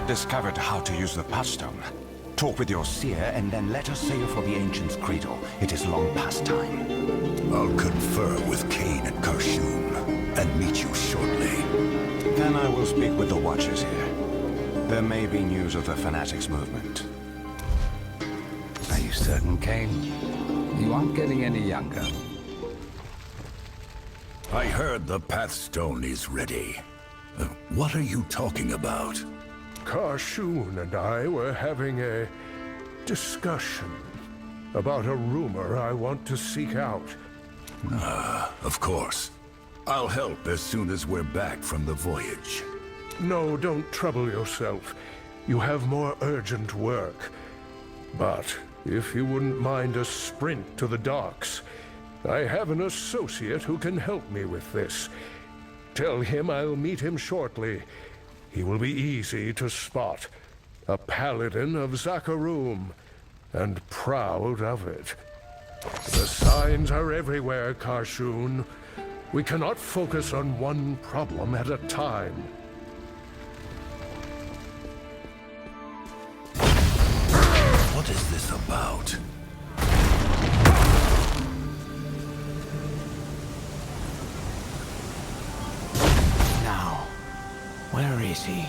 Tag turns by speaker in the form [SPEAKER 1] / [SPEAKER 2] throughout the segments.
[SPEAKER 1] have discovered how to use the Pathstone. Talk with your seer, and then let us sail for the Ancients Cradle. It is long past time.
[SPEAKER 2] I'll confer with Cain and Karshun, and meet you shortly.
[SPEAKER 1] Then I will speak with the Watchers here. There may be news of the Fanatics movement.
[SPEAKER 3] Are you certain, Cain? You aren't getting any younger.
[SPEAKER 2] I heard the Pathstone is ready. What are you talking about?
[SPEAKER 4] Karshun and I were having a discussion about a rumor I want to seek out.
[SPEAKER 2] Of course. I'll help as soon as we're back from the voyage.
[SPEAKER 4] No, don't trouble yourself. You have more urgent work. But if you wouldn't mind a sprint to the docks, I have an associate who can help me with this. Tell him I'll meet him shortly. He will be easy to spot. A paladin of Zakarum, and proud of it. The signs are everywhere, Karshun. We cannot focus on one problem at a time.
[SPEAKER 2] What is this about?
[SPEAKER 5] Now, where is he?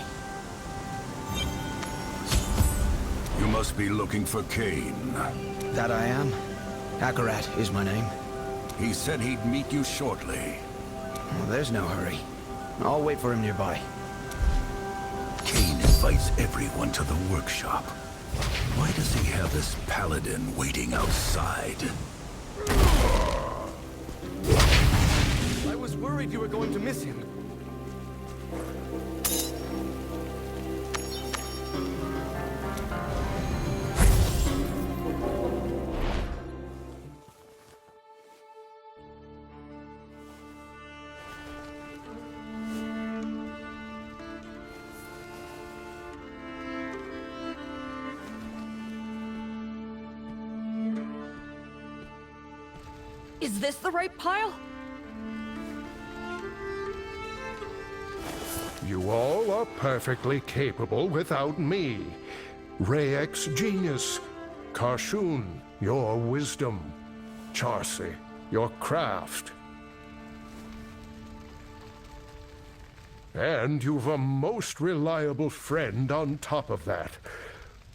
[SPEAKER 2] You must be looking for Cain.
[SPEAKER 5] That I am. Akarat is my name.
[SPEAKER 2] He said he'd meet you shortly.
[SPEAKER 5] Well, there's no hurry. I'll wait for him nearby.
[SPEAKER 2] Cain invites everyone to the workshop. Why does he have this paladin waiting outside?
[SPEAKER 6] I was worried you were going to miss him.
[SPEAKER 7] Is this the right pile?
[SPEAKER 4] You all are perfectly capable without me. Rayek's genius. Karshun, your wisdom. Charsi, your craft. And you've a most reliable friend on top of that.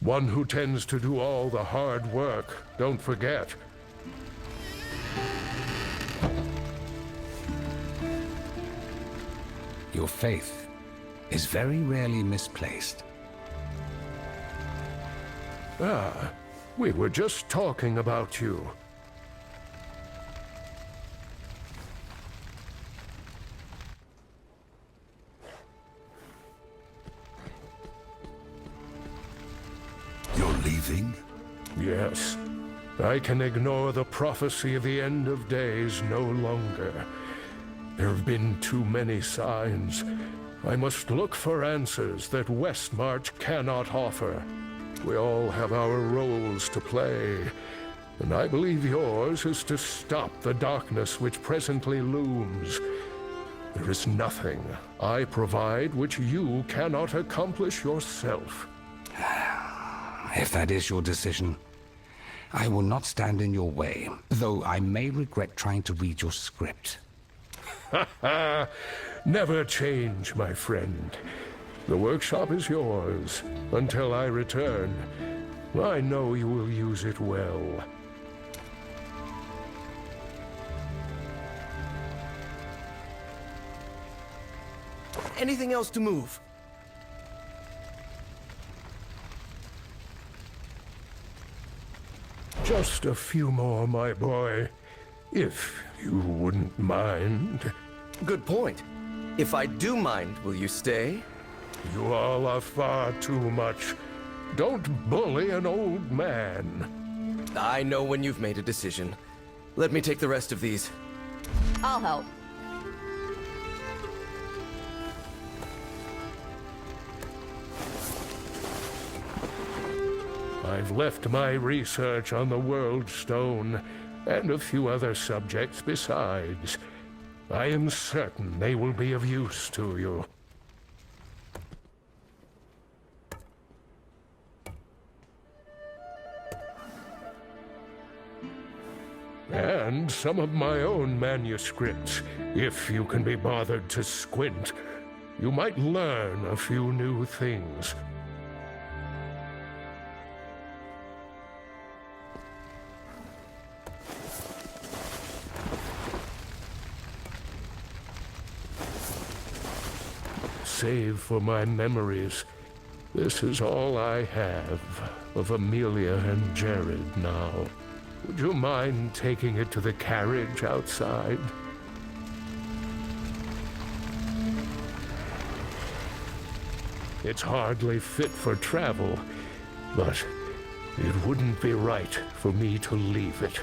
[SPEAKER 4] One who tends to do all the hard work, don't forget.
[SPEAKER 3] Your faith is very rarely misplaced.
[SPEAKER 4] Ah, we were just talking about you.
[SPEAKER 2] You're leaving?
[SPEAKER 4] Yes. I can ignore the prophecy of the end of days no longer. There have been too many signs. I must look for answers that Westmarch cannot offer. We all have our roles to play, and I believe yours is to stop the darkness which presently looms. There is nothing I provide which you cannot accomplish yourself.
[SPEAKER 3] If that is your decision, I will not stand in your way, though I may regret trying to read your script.
[SPEAKER 4] Never change, my friend. The workshop is yours until I return. I know you will use it well.
[SPEAKER 6] Anything else to move?
[SPEAKER 4] Just a few more, my boy. If you wouldn't mind.
[SPEAKER 6] Good point. If I do mind, will you stay?
[SPEAKER 4] You all are far too much. Don't bully an old man.
[SPEAKER 6] I know when you've made a decision. Let me take the rest of these.
[SPEAKER 7] I'll help.
[SPEAKER 4] I've left my research on the World Stone, and a few other subjects besides. I am certain they will be of use to you. and some of my own manuscripts. If you can be bothered to squint, you might learn a few new things. Save for my memories, this is all I have of Amelia and Jared now. Would you mind taking it to the carriage outside? It's hardly fit for travel, but it wouldn't be right for me to leave it.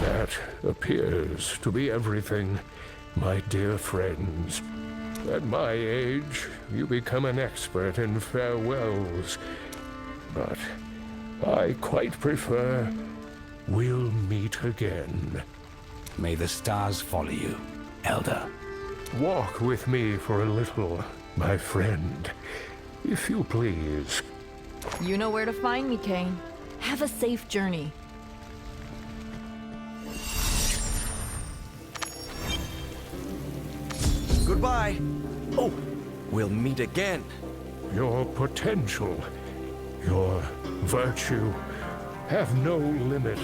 [SPEAKER 4] That appears to be everything, my dear friends. At my age, you become an expert in farewells. But I quite prefer we'll meet again.
[SPEAKER 3] May the stars follow you, Elder.
[SPEAKER 4] Walk with me for a little, my friend, if you please.
[SPEAKER 7] You know where to find me, Kane. Have a safe journey.
[SPEAKER 6] Goodbye. Oh, we'll meet again.
[SPEAKER 4] Your potential, your virtue, have no limit.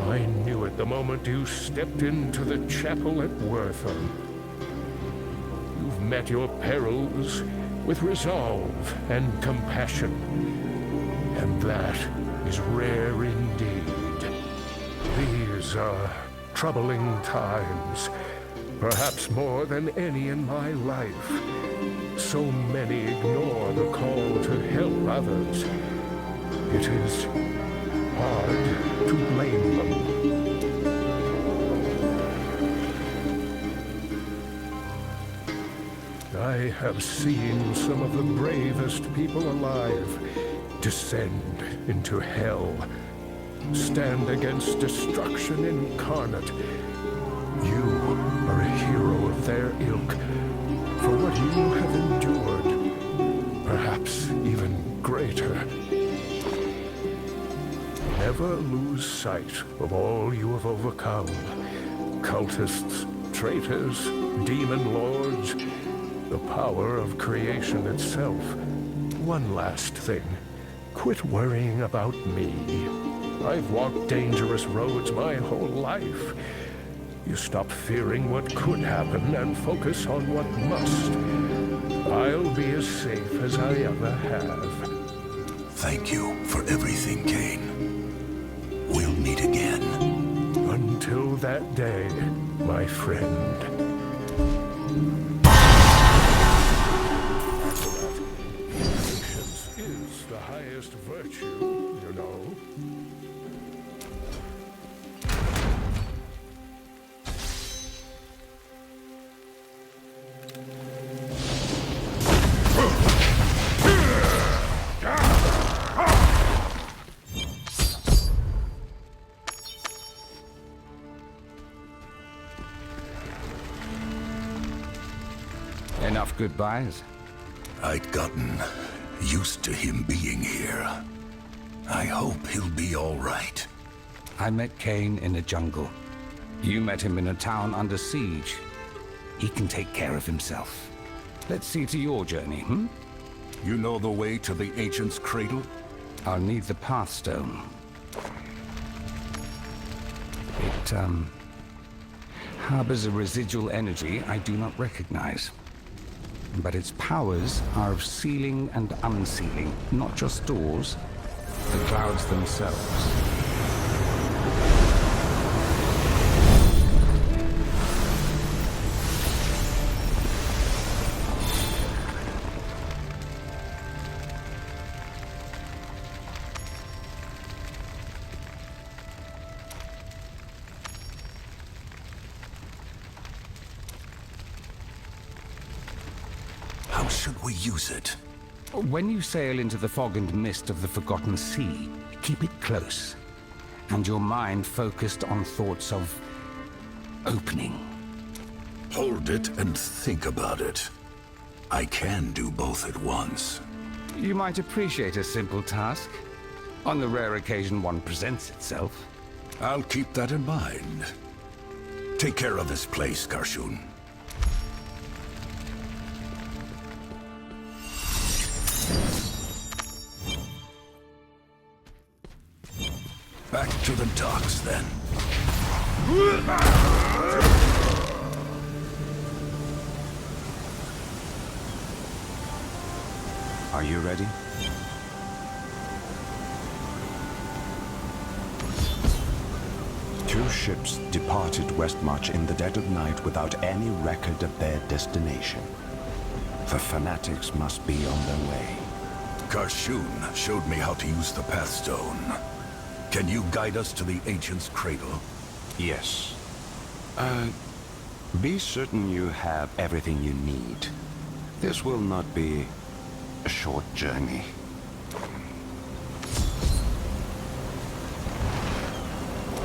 [SPEAKER 4] I knew it the moment you stepped into the chapel at Wortham. You've met your perils with resolve and compassion, and that is rare indeed. These are troubling times, perhaps more than any in my life. So many ignore the call to help others. It is hard to blame them. I have seen some of the bravest people alive descend into hell, stand against destruction incarnate. You are a hero of their ilk for what you have endured, perhaps even greater. Never lose sight of all you have overcome. Cultists, traitors, demon lords, the power of creation itself. One last thing. Quit worrying about me. I've walked dangerous roads my whole life. You stop fearing what could happen and focus on what must. I'll be as safe as I ever have.
[SPEAKER 2] Thank you for everything, Kane. We'll meet again.
[SPEAKER 4] Until that day, my friend. Patience is the highest virtue, you know.
[SPEAKER 3] Enough goodbyes.
[SPEAKER 2] I'd gotten used to him being here. I hope he'll be all right.
[SPEAKER 3] I met Kane in a jungle. You met him in a town under siege. He can take care of himself. Let's see to your journey,
[SPEAKER 2] You know the way to the Ancients Cradle?
[SPEAKER 3] I'll need the Pathstone. It, harbors a residual energy I do not recognize. But its powers are of sealing and unsealing, not just doors, the clouds themselves.
[SPEAKER 2] How should we use it?
[SPEAKER 3] When you sail into the fog and mist of the Forgotten Sea, keep it close, and your mind focused on thoughts of opening.
[SPEAKER 2] Hold it and think about it. I can do both at once.
[SPEAKER 3] You might appreciate a simple task, on the rare occasion one presents itself.
[SPEAKER 2] I'll keep that in mind. Take care of this place, Karshun. Back to the docks, then.
[SPEAKER 1] Are you ready? Two ships departed Westmarch in the dead of night without any record of their destination. The fanatics must be on their way.
[SPEAKER 2] Karshun showed me how to use the Pathstone. Can you guide us to the Ancients' Cradle?
[SPEAKER 1] Yes. Be certain you have everything you need. This will not be a short journey.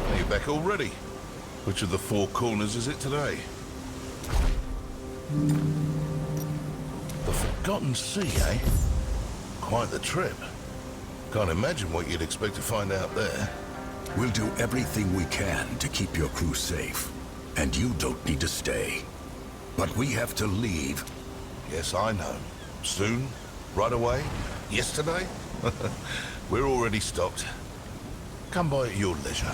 [SPEAKER 8] Are you back already? Which of the four corners is it today? The Forgotten Sea, eh? Quite the trip. Can't imagine what you'd expect to find out there.
[SPEAKER 2] We'll do everything we can to keep your crew safe. And you don't need to stay. But we have to leave.
[SPEAKER 8] Yes, I know. Soon? Right away? Yesterday? We're already stocked. Come by at your leisure.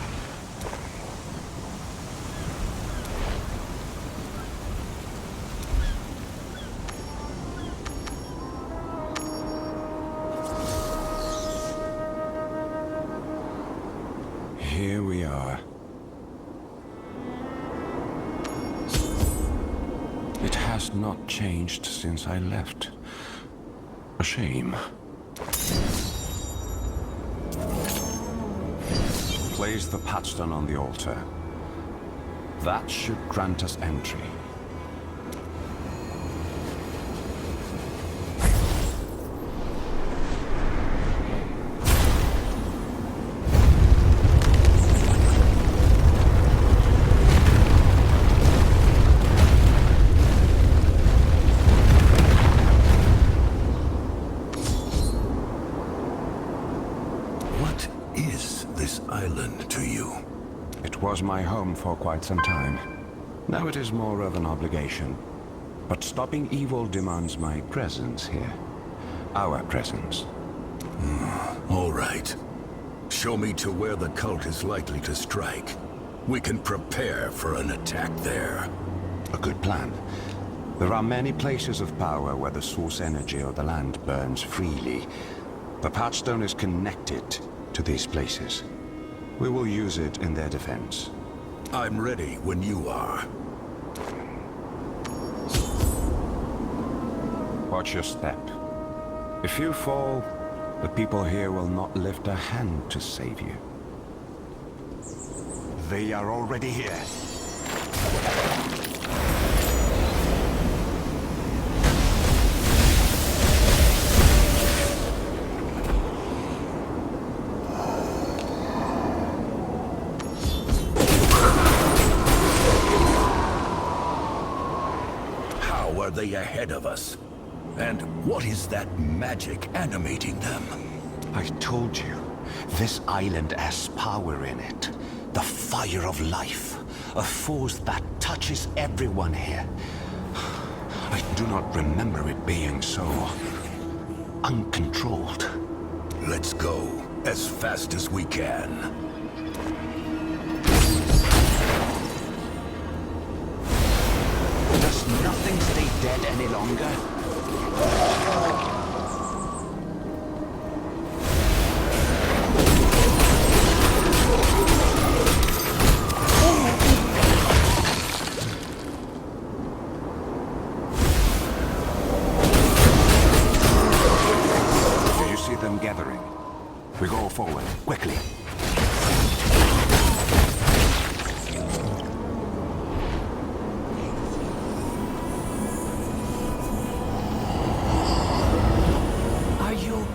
[SPEAKER 1] Here we are. It has not changed since I left. A shame. Place the Pathstone on the altar. That should grant us entry. It was my home for quite some time. Now it is more of an obligation. But stopping evil demands my presence here. Our presence.
[SPEAKER 2] All right. Show me to where the cult is likely to strike. We can prepare for an attack there.
[SPEAKER 1] A good plan. There are many places of power where the source energy of the land burns freely. The Pathstone is connected to these places. We will use it in their defense.
[SPEAKER 2] I'm ready when you are.
[SPEAKER 1] Watch your step. If you fall, the people here will not lift a hand to save you. They are already here.
[SPEAKER 2] Are they ahead of us? And what is that magic animating them?
[SPEAKER 1] I told you, this island has power in it. The fire of life. A force that touches everyone here. I do not remember it being so uncontrolled.
[SPEAKER 2] Let's go as fast as we can.
[SPEAKER 1] Does nothing stay dead any longer? Do you see them gathering? We go forward, quickly.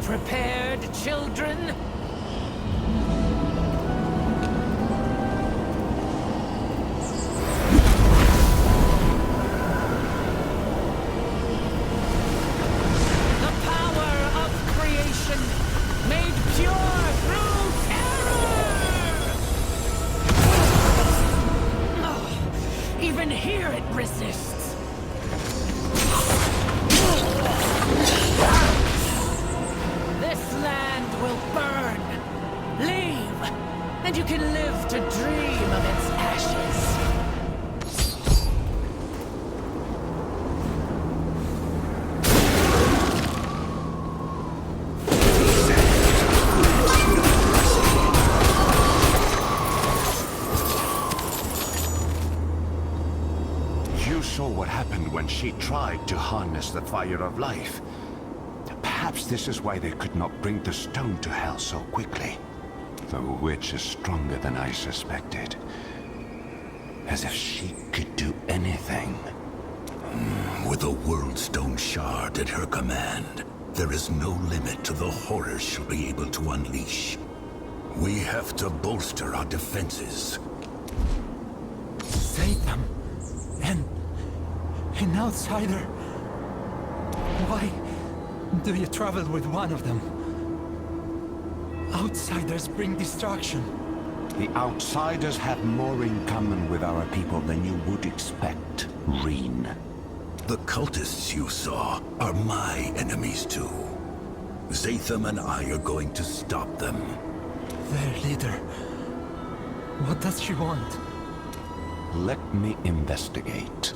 [SPEAKER 9] Prepared, children? to dream of its ashes.
[SPEAKER 1] You saw what happened when she tried to harness the fire of life. Perhaps this is why they could not bring the stone to hell so quickly. The witch is stronger than I suspected. As if she could do anything.
[SPEAKER 2] With a world stone shard at her command, there is no limit to the horrors she'll be able to unleash. We have to bolster our defenses.
[SPEAKER 10] Satan and an outsider. Why do you travel with one of them? Outsiders bring destruction.
[SPEAKER 1] The outsiders have more in common with our people than you would expect, Reen.
[SPEAKER 2] The cultists you saw are my enemies too. Zatham and I are going to stop them.
[SPEAKER 10] Their leader. What does she want?
[SPEAKER 1] Let me investigate.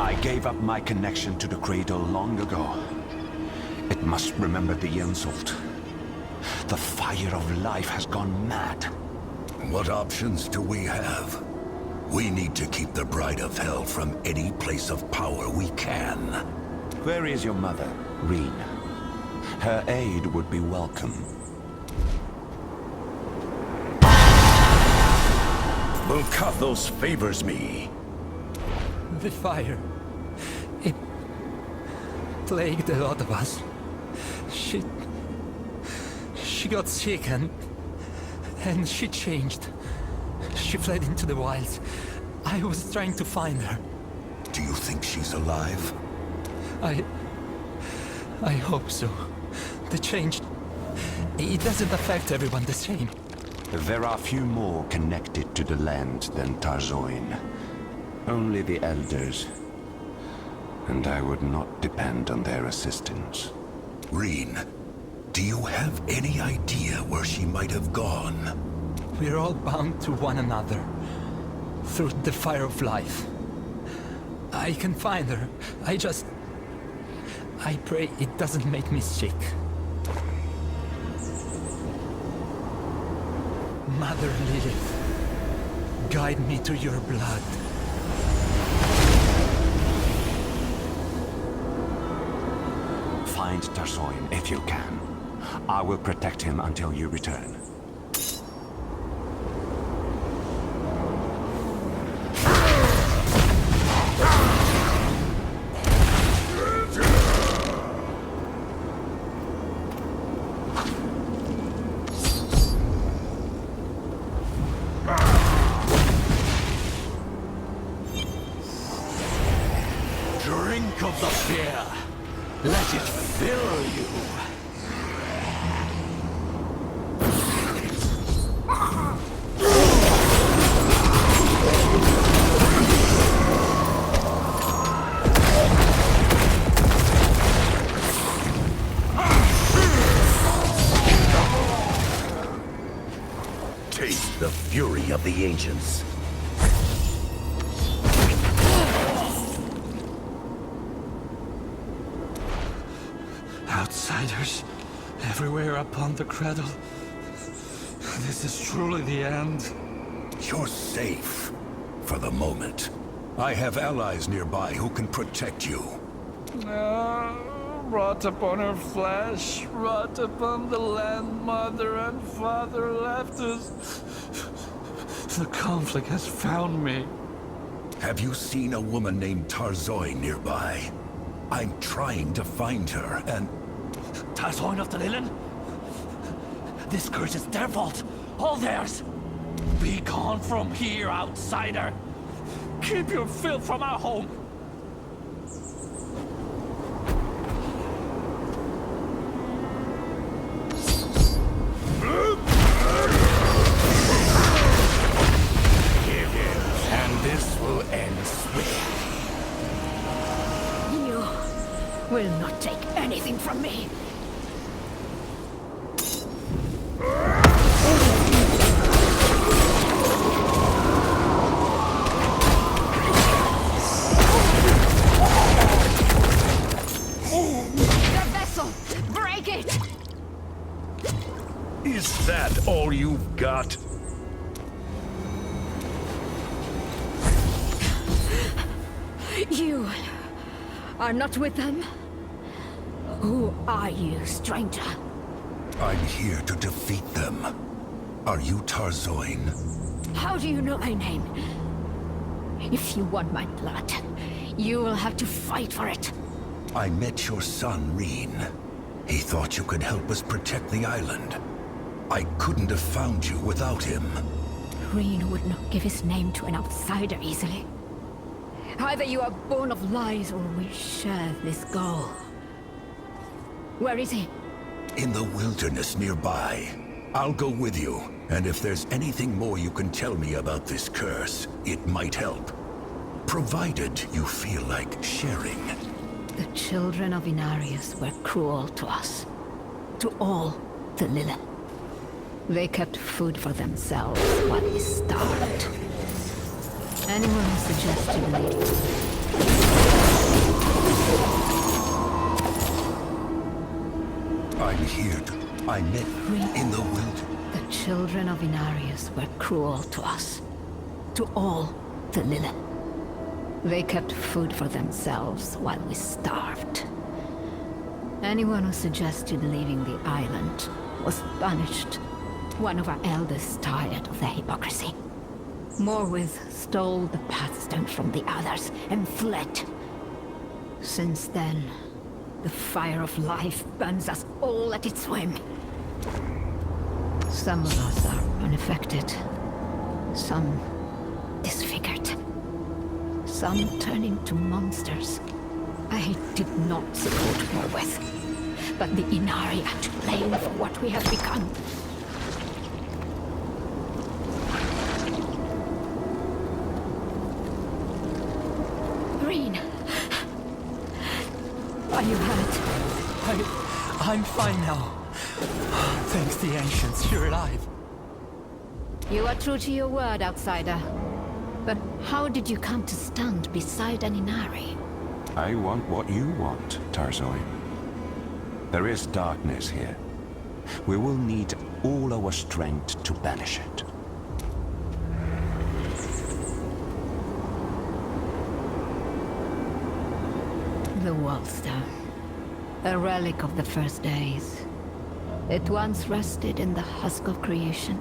[SPEAKER 1] I gave up my connection to the cradle long ago. It must remember the insult. The fire of life has gone mad.
[SPEAKER 2] What options do we have? We need to keep the Bride of Hell from any place of power we can.
[SPEAKER 1] Where is your mother, Reen? Her aid would be welcome.
[SPEAKER 2] Mulcathos favors me.
[SPEAKER 10] The fire. It plagued a lot of us. She got sick and she changed. She fled into the wilds. I was trying to find her.
[SPEAKER 2] Do you think she's alive?
[SPEAKER 10] I hope so. The change, it doesn't affect everyone the same.
[SPEAKER 1] There are few more connected to the land than Tarzoin. Only the elders. And I would not depend on their assistance.
[SPEAKER 2] Reen, do you have any idea where she might have gone?
[SPEAKER 10] We're all bound to one another. Through the fire of life. I can find her. I pray it doesn't make me sick. Mother Lilith, guide me to your blood.
[SPEAKER 1] Find Tarzoin if you can. I will protect him until you return.
[SPEAKER 9] Drink of the fear. Let it fill you.
[SPEAKER 2] Taste the fury of the Ancients.
[SPEAKER 10] Outsiders everywhere upon the cradle.
[SPEAKER 9] This is truly the end.
[SPEAKER 2] You're safe. For the moment. I have allies nearby who can protect you.
[SPEAKER 9] Rot upon her flesh, rot upon the land mother and father left us. The conflict has found me.
[SPEAKER 2] Have you seen a woman named Tarzoi nearby? I'm trying to find her, and...
[SPEAKER 9] Tarzoin of the Lilin? This curse is their fault. All theirs. Be gone from here, outsider. Keep your filth from our home.
[SPEAKER 3] And this will end swiftly.
[SPEAKER 11] You will not take anything from me.
[SPEAKER 7] The vessel! Break it!
[SPEAKER 2] Is that all you've got?
[SPEAKER 11] You are not with them? Who are you, stranger?
[SPEAKER 2] I'm here to defeat them. Are you Tarzoin?
[SPEAKER 11] How do you know my name? If you want my blood, you will have to fight for it.
[SPEAKER 2] I met your son, Reen. He thought you could help us protect the island. I couldn't have found you without him.
[SPEAKER 11] Reen would not give his name to an outsider easily. Either you are born of lies or we share this goal. Where is he?
[SPEAKER 2] In the wilderness nearby. I'll go with you, and if there's anything more you can tell me about this curse, it might help. Provided you feel like sharing.
[SPEAKER 11] The children of Inarius were cruel to us. To all the Lilith. They kept food for themselves while we starved. Anyone who suggested leaving.
[SPEAKER 2] I'm here to... I met in the wilderness.
[SPEAKER 11] The children of Inarius were cruel to us. To all the Lilith. They kept food for themselves while we starved. Anyone who suggested leaving the island was punished. One of our elders tired of the hypocrisy. Morwith stole the Pathstone from the others and fled. Since then, the fire of life burns us all at its whim. Some of us are unaffected. Some disfigured. Some turn into monsters. I did not support Morwith, but the Inari are to blame for what we have become. Green, are you hurt?
[SPEAKER 10] I'm fine now. Thanks the Ancients, you're alive.
[SPEAKER 11] You are true to your word, outsider. But how did you come to stand beside an Inari?
[SPEAKER 1] I want what you want, Tarzoi. There is darkness here. We will need all our strength to banish it.
[SPEAKER 11] The Wallstone. A relic of the first days. It once rested in the husk of creation.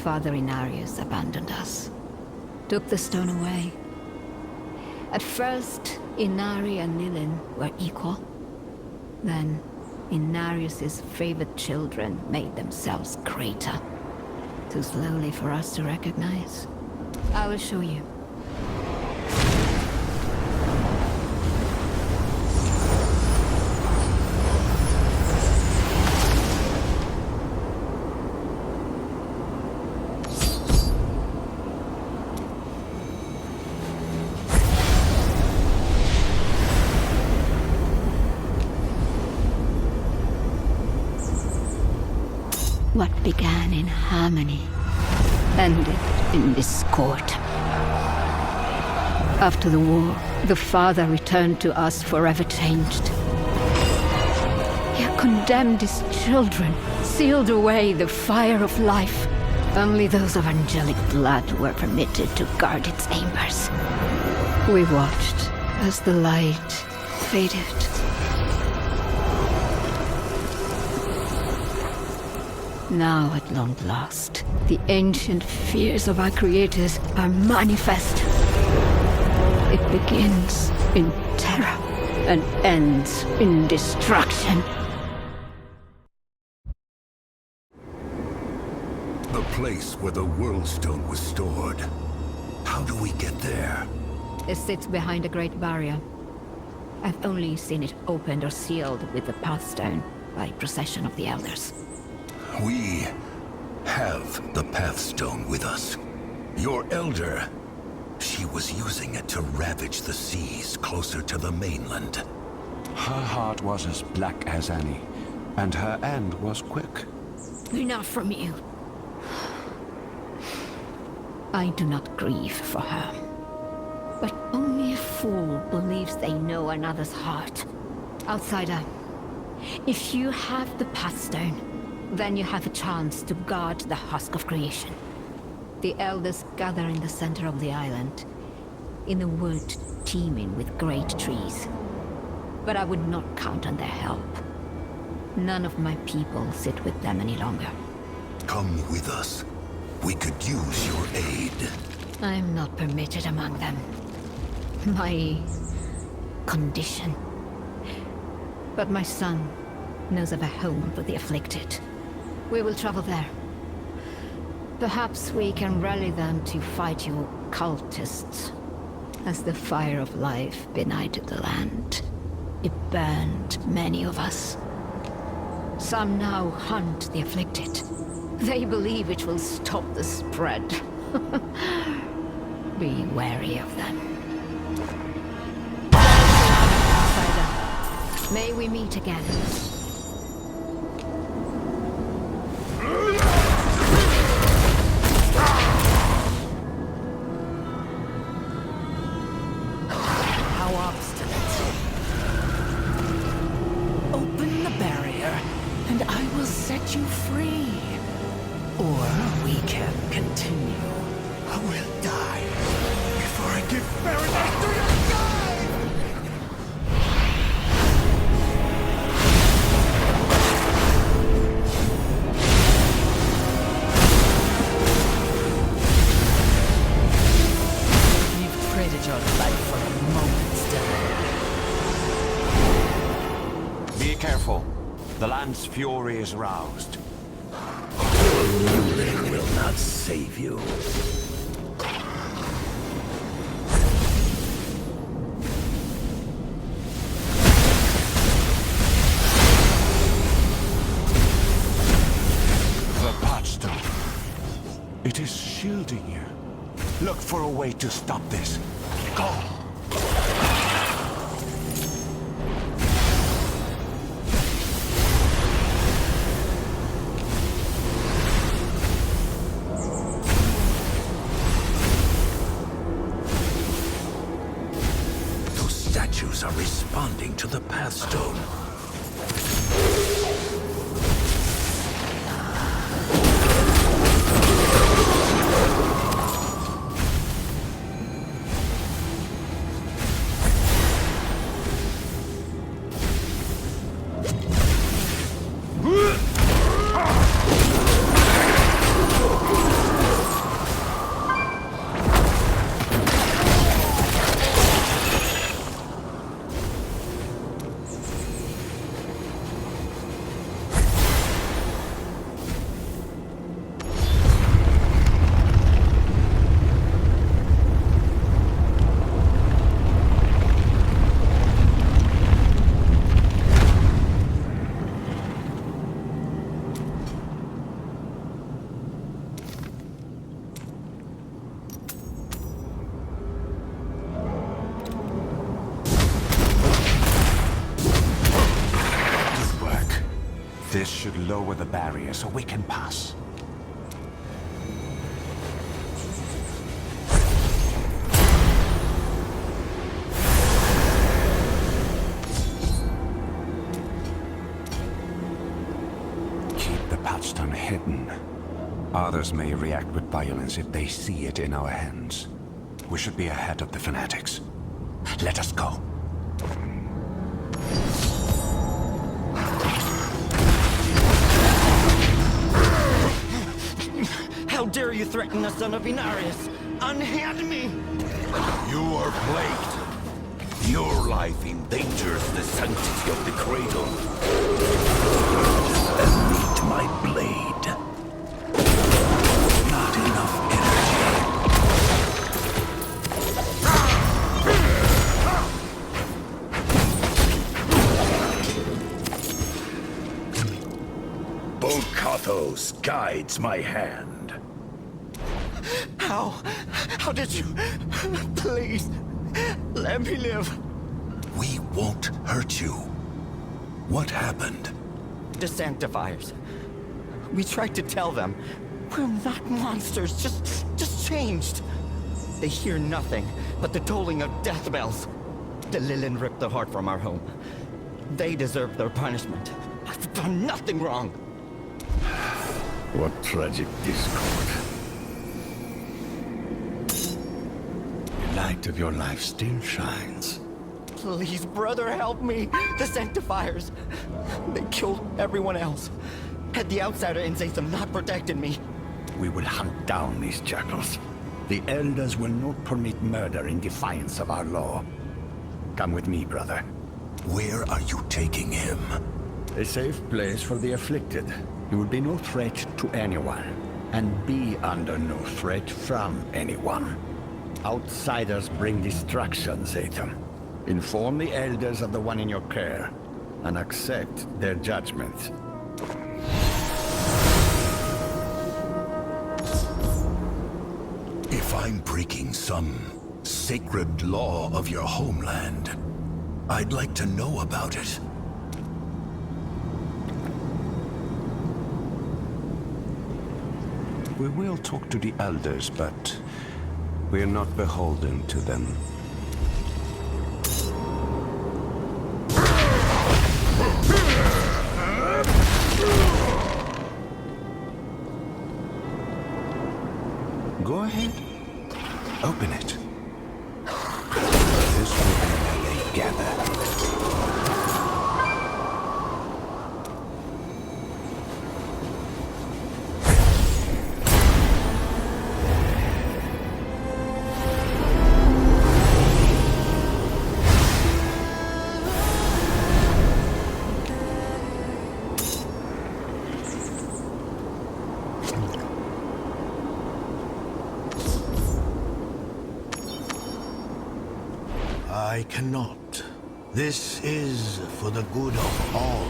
[SPEAKER 11] Father Inarius abandoned us. Took the stone away. At first, Inari and Lilin were equal. Then, Inarius's favored children made themselves greater. Too slowly for us to recognize. I will show you. What began in harmony ended in discord. After the war, the father returned to us forever changed. Yet condemned his children, sealed away the fire of life. Only those of angelic blood were permitted to guard its chambers. We watched as the light faded. Now, at long last, the ancient fears of our creators are manifest. It begins in terror and ends in destruction.
[SPEAKER 2] The place where the World Stone was stored. How do we get there?
[SPEAKER 11] It sits behind a great barrier. I've only seen it opened or sealed with the Pathstone by procession of the Elders.
[SPEAKER 2] We have the Pathstone with us. Your Elder, she was using it to ravage the seas closer to the mainland.
[SPEAKER 1] Her heart was as black as any, and her end was quick.
[SPEAKER 11] Enough from you. I do not grieve for her. But only a fool believes they know another's heart. Outsider, if you have the Pathstone, then you have a chance to guard the husk of creation. The Elders gather in the center of the island, in a wood teeming with great trees. But I would not count on their help. None of my people sit with them any longer.
[SPEAKER 2] Come with us. We could use your aid.
[SPEAKER 11] I'm not permitted among them. My condition. But my son knows of a home for the afflicted. We will travel there. Perhaps we can rally them to fight you cultists. As the fire of life benighted the land, it burned many of us. Some now hunt the afflicted. They believe it will stop the spread. Be wary of them. Outsider, may we meet again.
[SPEAKER 9] How obstinate. Open the barrier, and I will set you free. Or we can continue. I will die before I give paradise to your kind! You've traded your life for a moment's delay.
[SPEAKER 1] Be careful. The land's fury is roused.
[SPEAKER 2] Ruling will not save you.
[SPEAKER 1] The Pathstone. It is shielding you. Look for a way to stop this. Go!
[SPEAKER 2] Are responding to the Pathstone.
[SPEAKER 1] This should lower the barrier so we can pass. hidden. Others may react with violence if they see it in our hands. We should be ahead of the fanatics. Let us go.
[SPEAKER 12] How dare you threaten the son of Inarius? Unhand me!
[SPEAKER 2] You are plagued. Your life endangers the sanctity of the cradle. And meet my blade. Not enough energy. Bolkathos guides my hand.
[SPEAKER 12] How did you... Please, let me live.
[SPEAKER 2] We won't hurt you. What happened?
[SPEAKER 12] The Sanctifiers. We tried to tell them. We're not monsters, just changed. They hear nothing but the tolling of death bells. The Lilin ripped the heart from our home. They deserve their punishment. I've done nothing wrong.
[SPEAKER 2] What tragic discord. The light of your life still shines.
[SPEAKER 12] Please, brother, help me. The Sanctifiers. They killed everyone else. Had the outsider in Zatham not protected me.
[SPEAKER 2] We will hunt down these jackals. The Elders will not permit murder in defiance of our law. Come with me, brother. Where are you taking him? A safe place for the afflicted. He will be no threat to anyone, and be under no threat from anyone. Outsiders bring destruction, Zatham. Inform the Elders of the one in your care, and accept their judgment. If I'm breaking some sacred law of your homeland, I'd like to know about it.
[SPEAKER 1] We will talk to the elders, but we're not beholden to them. Go ahead. Open it. This will be where they gather.
[SPEAKER 13] I cannot. This is for the good of all.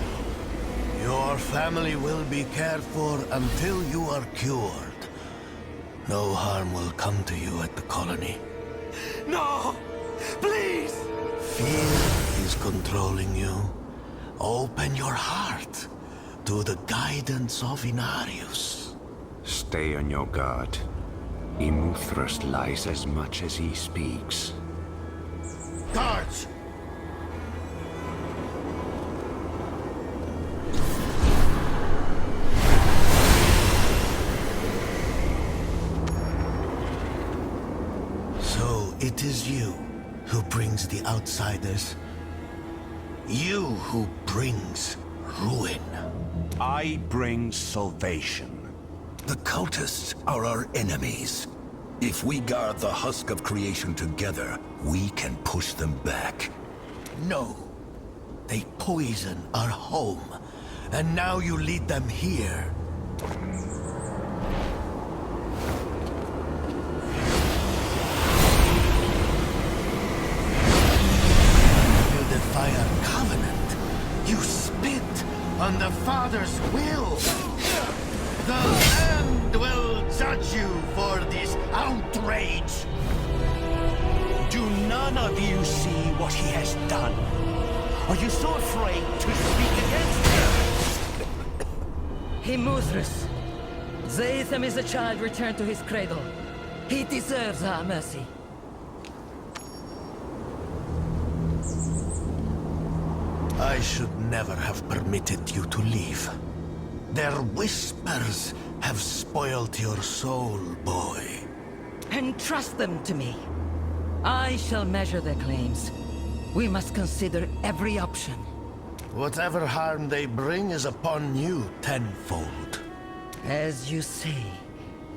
[SPEAKER 13] Your family will be cared for until you are cured. No harm will come to you at the colony.
[SPEAKER 12] No! Please!
[SPEAKER 13] Fear is controlling you. Open your heart to the guidance of Inarius.
[SPEAKER 1] Stay on your guard. Imuthras lies as much as he speaks.
[SPEAKER 13] Guards! So it is you who brings the outsiders. You who brings ruin.
[SPEAKER 1] I bring salvation.
[SPEAKER 2] The cultists are our enemies. If we guard the husk of creation together, we can push them back.
[SPEAKER 13] No. They poison our home, and now you lead them here. You defy our covenant. You spit on the Father's will. The land will judge you for this outrage.
[SPEAKER 1] Do none of you see what he has done? Are you so afraid to speak against him?
[SPEAKER 14] Imuthras. Zatham is a child returned to his cradle. He deserves our mercy.
[SPEAKER 13] I should never have permitted you to leave. Their whispers have spoiled your soul, boy.
[SPEAKER 14] Entrust them to me. I shall measure their claims. We must consider every option.
[SPEAKER 13] Whatever harm they bring is upon you tenfold.
[SPEAKER 14] As you say,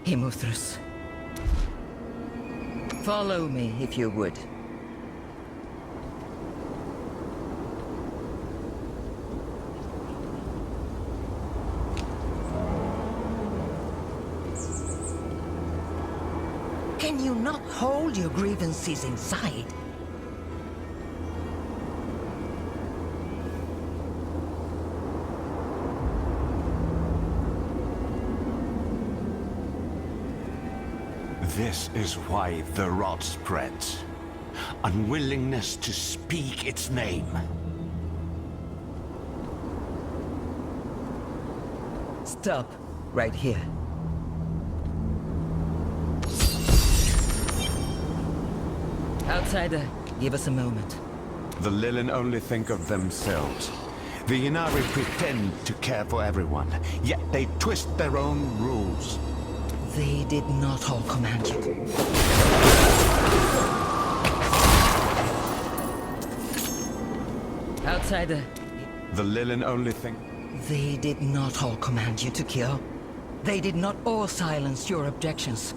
[SPEAKER 14] Immuthrus. Follow me, if you would. Can you not hold your grievances inside?
[SPEAKER 1] This is why the rot spreads. Unwillingness to speak its name.
[SPEAKER 14] Stop, right here. Outsider, give us a moment.
[SPEAKER 1] The Lilin only think of themselves. The Inari pretend to care for everyone, yet they twist their own rules.
[SPEAKER 14] They did not all command you. Outsider.
[SPEAKER 1] The Lilin only think...
[SPEAKER 14] They did not all command you to kill. They did not all silence your objections.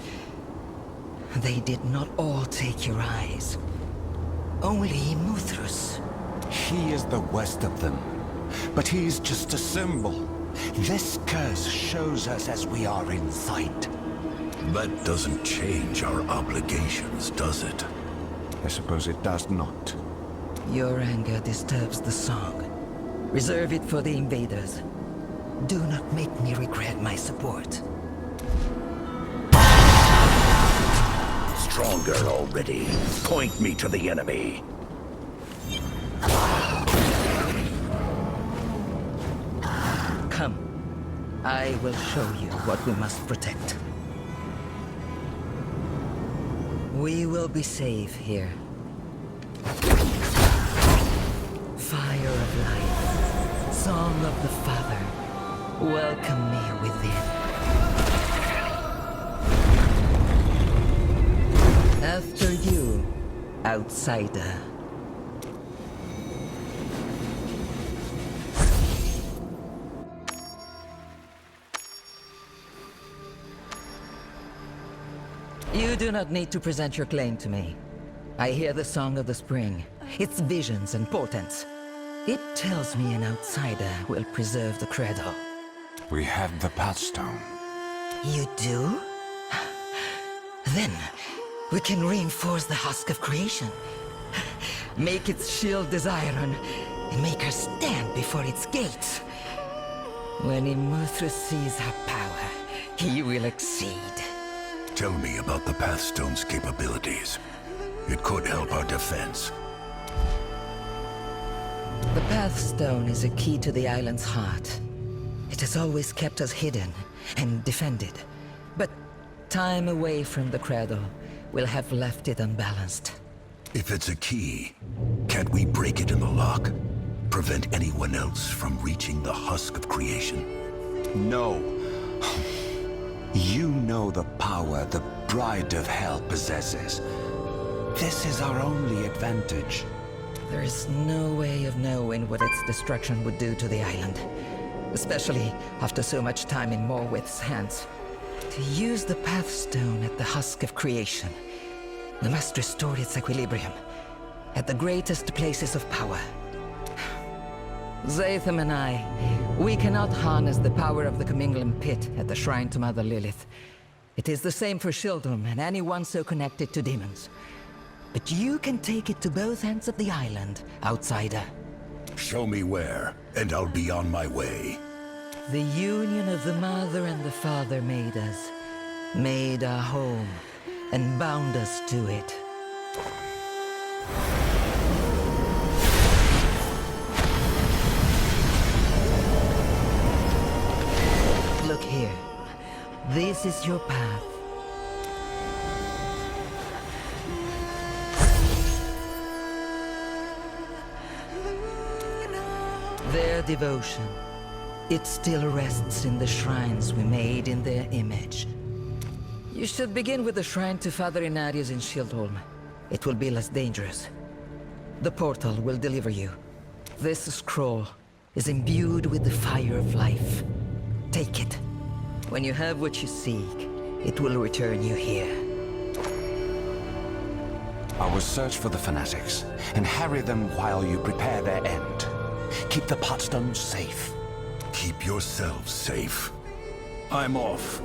[SPEAKER 14] They did not all take your eyes. Only Immuthrus.
[SPEAKER 1] He is the worst of them. But he is just a symbol. This curse shows us as we are in sight.
[SPEAKER 2] That doesn't change our obligations, does it?
[SPEAKER 1] I suppose it does not.
[SPEAKER 14] Your anger disturbs the song. Reserve it for the invaders. Do not make me regret my support.
[SPEAKER 2] Stronger already. Point me to the enemy.
[SPEAKER 14] Come. I will show you what we must protect. We will be safe here. Fire of life, song of the Father, welcome me within. After you, outsider. You do not need to present your claim to me. I hear the song of the spring, its visions and portents. It tells me an outsider will preserve the cradle.
[SPEAKER 1] We have the Pathstone.
[SPEAKER 14] You do? Then, we can reinforce the husk of creation. Make its shield as iron, and make her stand before its gates. When Immuthrus sees her power, he will exceed.
[SPEAKER 2] Tell me about the Pathstone's capabilities. It could help our defense.
[SPEAKER 14] The Pathstone is a key to the island's heart. It has always kept us hidden and defended. But time away from the cradle will have left it unbalanced.
[SPEAKER 2] If it's a key, can't we break it in the lock? Prevent anyone else from reaching the husk of creation?
[SPEAKER 1] No. You know the power the Bride of Hell possesses. This is our only advantage.
[SPEAKER 14] There is no way of knowing what its destruction would do to the island. Especially after so much time in Morwith's hands. To use the Pathstone at the husk of creation, we must restore its equilibrium, at the greatest places of power. Zatham and I, we cannot harness the power of the Commingling Pit at the shrine to Mother Lilith. It is the same for Shieldrum and anyone so connected to demons. But you can take it to both ends of the island, outsider.
[SPEAKER 2] Show me where, and I'll be on my way.
[SPEAKER 14] The union of the Mother and the Father made us, made our home, and bound us to it. Look here. This is your path. Their devotion, It still rests in the shrines we made in their image. You should begin with the shrine to Father Inarius in Shieldholm. It will be less dangerous. The portal will deliver you. This scroll is imbued with the fire of life. Take it. When you have what you seek, it will return you here.
[SPEAKER 1] I will search for the fanatics and harry them while you prepare their end. Keep the potstones safe.
[SPEAKER 2] Keep yourselves safe. I'm off.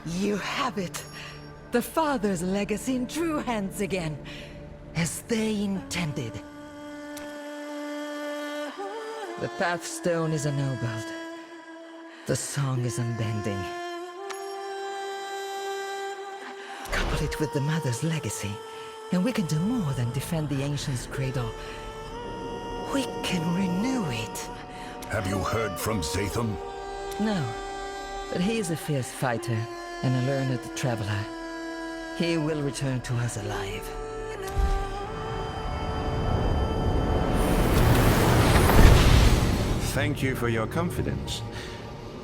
[SPEAKER 14] You have it. The Father's legacy in true hands again, as they intended. The pathstone is ennobled. The song is unbending. Couple it with the Mother's legacy, and we can do more than defend the Ancients Cradle. We can renew it.
[SPEAKER 2] Have you heard from Zatham?
[SPEAKER 14] No, but he is a fierce fighter and a learned traveler. He will return to us alive.
[SPEAKER 1] Thank you for your confidence.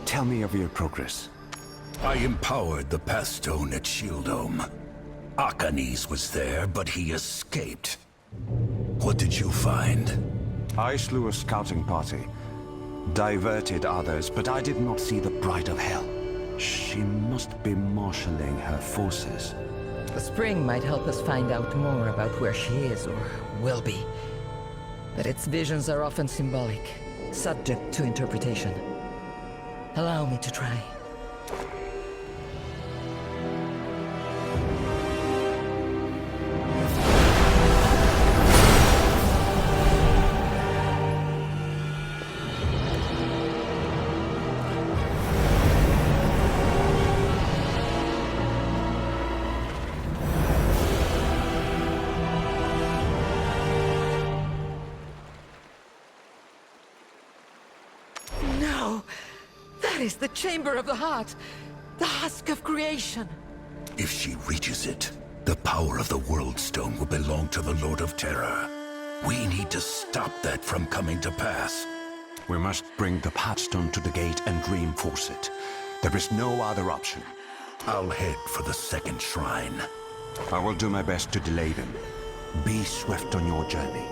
[SPEAKER 1] Tell me of your progress.
[SPEAKER 2] I empowered the pathstone at Shieldome. Akanis was there, but he escaped. What did you find?
[SPEAKER 1] I slew a scouting party. Diverted others, but I did not see the Bride of Hell. She must be marshalling her forces.
[SPEAKER 14] The spring might help us find out more about where she is, or will be. But its visions are often symbolic, subject to interpretation. Allow me to try. That is the Chamber of the Heart! The Husk of Creation!
[SPEAKER 2] If she reaches it, the power of the World Stone will belong to the Lord of Terror. We need to stop that from coming to pass.
[SPEAKER 1] We must bring the Pathstone to the gate and reinforce it. There is no other option.
[SPEAKER 2] I'll head for the second shrine.
[SPEAKER 1] I will do my best to delay them. Be swift on your journey.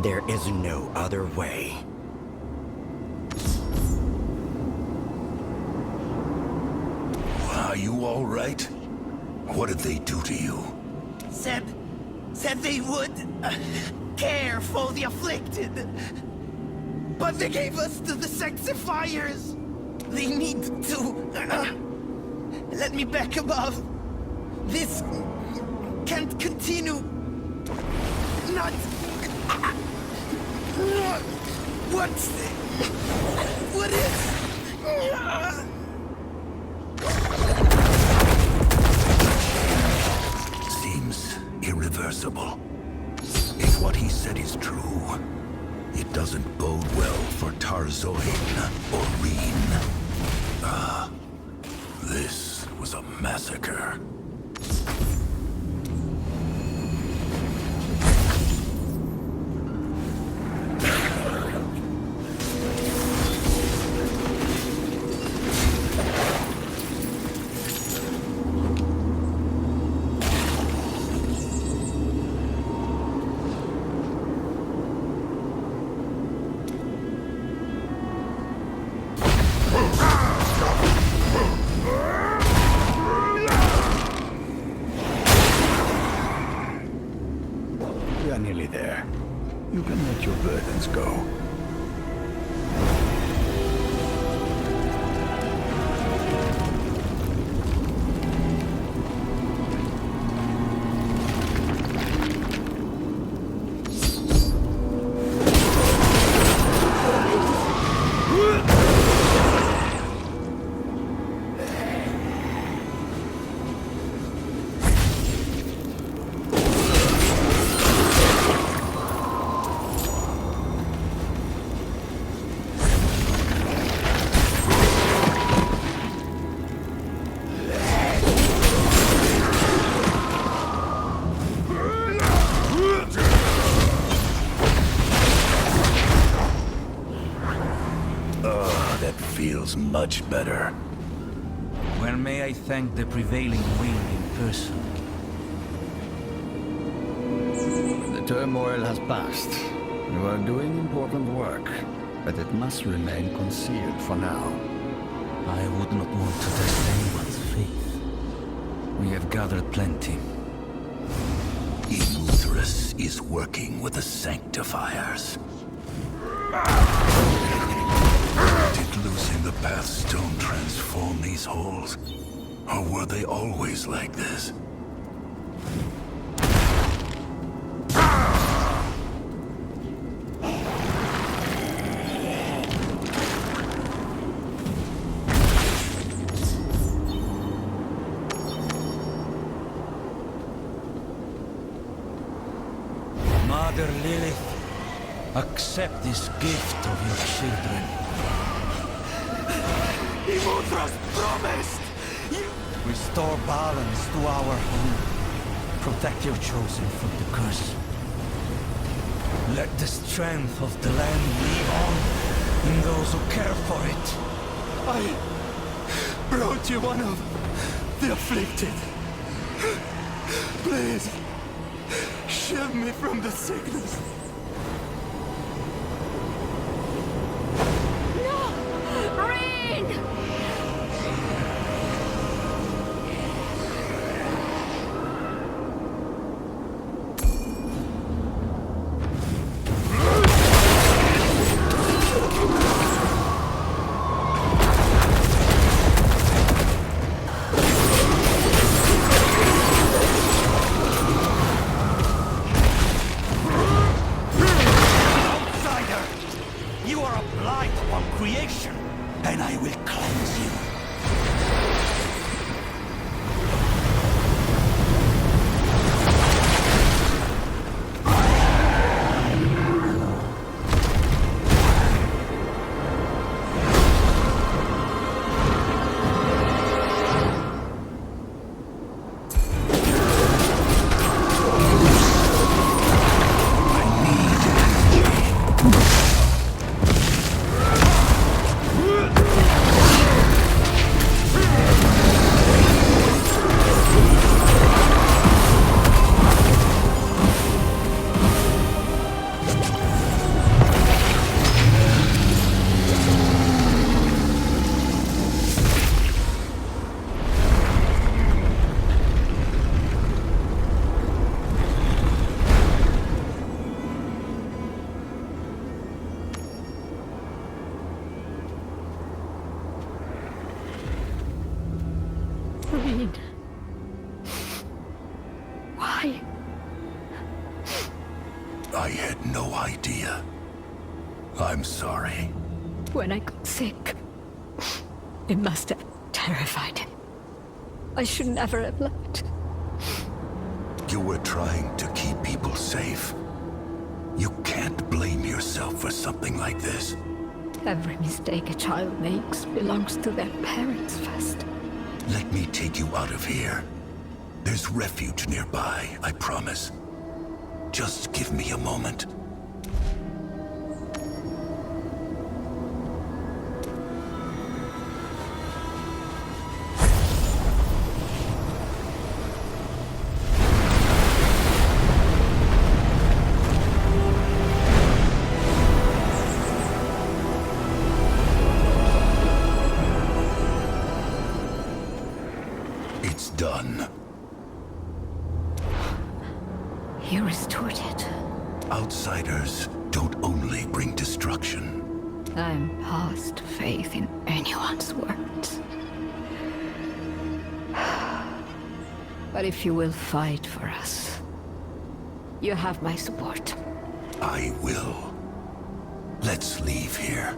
[SPEAKER 12] There is no other way.
[SPEAKER 2] Are you all right? What did they do to you?
[SPEAKER 9] Said they would care for the afflicted. But they gave us to the sexifiers. They need to let me back above. This can't continue. Not. What is?
[SPEAKER 2] Seems irreversible. If what he said is true, it doesn't bode well for Tarzoin or Reen. This was a massacre. Nearly there. You can let your burdens go. much better.
[SPEAKER 15] Well, may I thank the prevailing wind in person.
[SPEAKER 16] The turmoil has passed. You are doing important work, but it must remain concealed for now.
[SPEAKER 15] I would not want to test anyone's faith. We have gathered plenty.
[SPEAKER 2] Eleuthерus is working with the Sanctifiers. Did losing the Pathstone transform these holes? Or were they always like this?
[SPEAKER 15] Mother Lilith, accept this gift of your children.
[SPEAKER 12] Eleuthерus promised!
[SPEAKER 15] Restore balance to our home. Protect your chosen from the curse. Let the strength of the land live on in those who care for it.
[SPEAKER 12] I brought you one of the afflicted. Please, shield me from the sickness.
[SPEAKER 11] Why?
[SPEAKER 2] I had no idea. I'm sorry.
[SPEAKER 11] When I got sick, it must have terrified him. I should never have left.
[SPEAKER 2] You were trying to keep people safe. You can't blame yourself for something like this.
[SPEAKER 11] Every mistake a child makes belongs to their parents first.
[SPEAKER 2] Let me take you out of here. There's refuge nearby, I promise. Just give me a moment. It's done.
[SPEAKER 11] You restored it.
[SPEAKER 2] Outsiders don't only bring destruction.
[SPEAKER 11] I'm past faith in anyone's words. But if you will fight for us, you have my support.
[SPEAKER 2] I will. Let's leave here.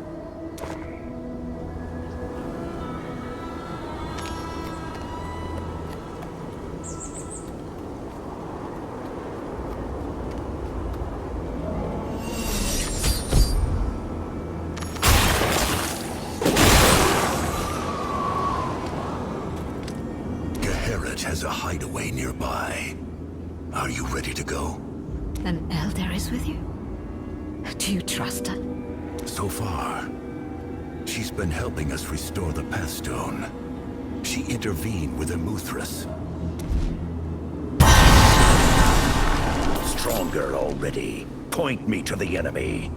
[SPEAKER 2] Has a hideaway nearby. Are you ready to go?
[SPEAKER 11] An elder is with you? Do you trust her?
[SPEAKER 2] So far, She's been helping us restore the Pathstone. She intervened with Imuthras.
[SPEAKER 17] Stronger already. Point me to the enemy.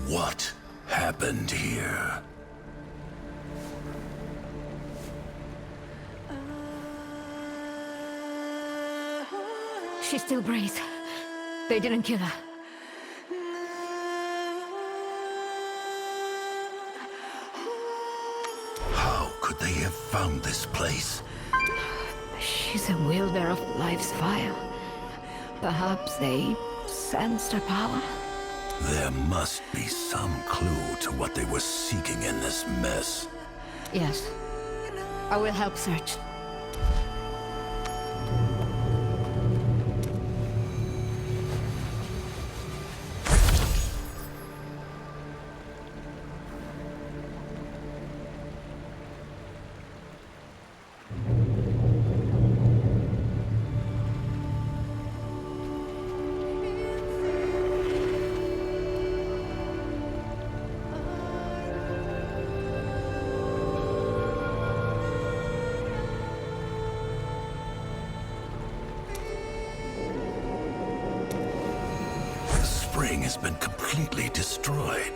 [SPEAKER 2] What happened here?
[SPEAKER 11] She still breathes. They didn't kill her.
[SPEAKER 2] How could they have found this place?
[SPEAKER 11] She's a wielder of life's fire. Perhaps they sensed her power?
[SPEAKER 2] There must be some clue to what they were seeking in this mess.
[SPEAKER 11] Yes. I will help search.
[SPEAKER 2] The spring has been completely destroyed.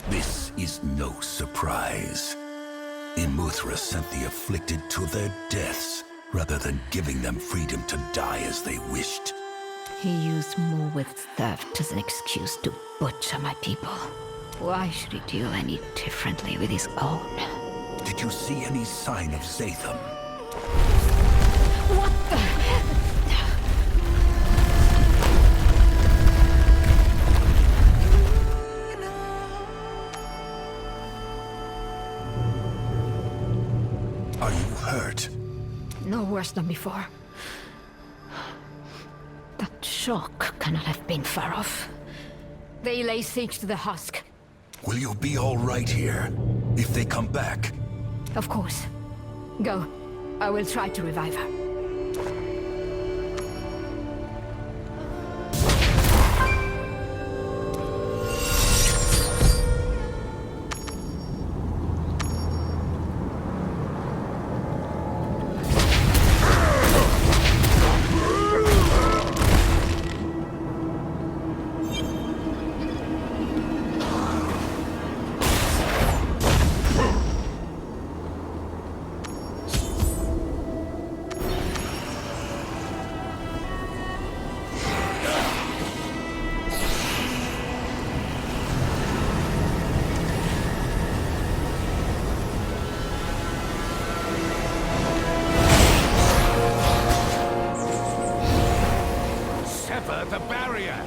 [SPEAKER 2] This is no surprise. Imuthra sent the afflicted to their deaths, rather than giving them freedom to die as they wished.
[SPEAKER 11] He used Mulwith's theft as an excuse to butcher my people. Why should he deal any differently with his own?
[SPEAKER 2] Did you see any sign of Zatham?
[SPEAKER 11] What the...
[SPEAKER 2] Are you hurt?
[SPEAKER 11] No worse than before. That shock cannot have been far off. They lay siege to the husk.
[SPEAKER 2] Will you be all right here? If they come back?
[SPEAKER 11] Of course. Go. I will try to revive her.
[SPEAKER 1] The barrier!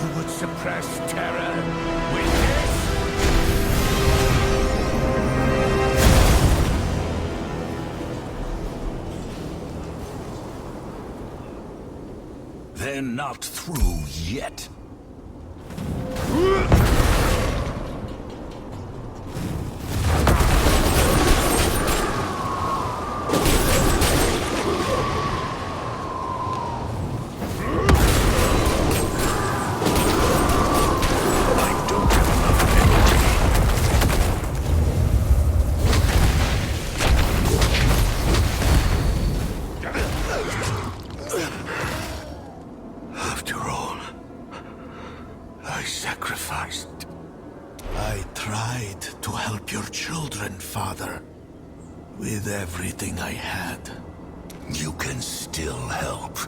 [SPEAKER 1] You would suppress terror with this?
[SPEAKER 2] They're not through yet.
[SPEAKER 13] Christ. I tried to help your children, Father. With everything I had.
[SPEAKER 2] You can still help.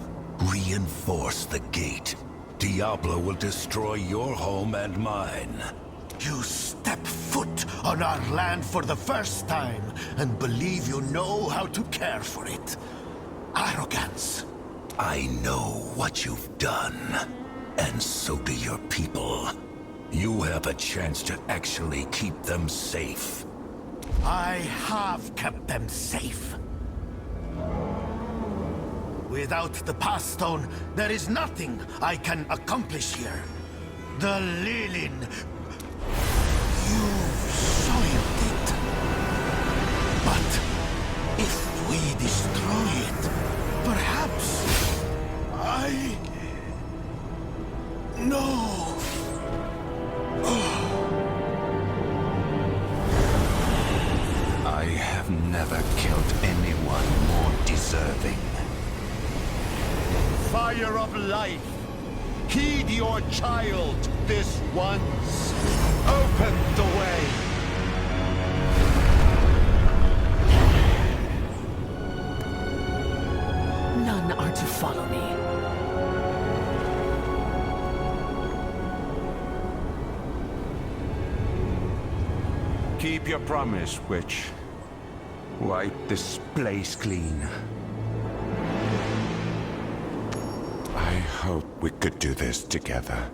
[SPEAKER 2] Reinforce the gate. Diablo will destroy your home and mine.
[SPEAKER 13] You step foot on our land for the first time and believe you know how to care for it. Arrogance.
[SPEAKER 2] I know what you've done, and so do your people. You have a chance to actually keep them safe.
[SPEAKER 13] I have kept them safe. Without the Path Stone, there is nothing I can accomplish here. The Lilin... You've soiled it. But if we destroy it, perhaps... No.
[SPEAKER 1] I have never killed anyone more deserving. Fire of life, heed your child this once. Open the way.
[SPEAKER 9] None are to follow me.
[SPEAKER 1] Keep your promise, witch. Wipe this place clean. I hope we could do this together.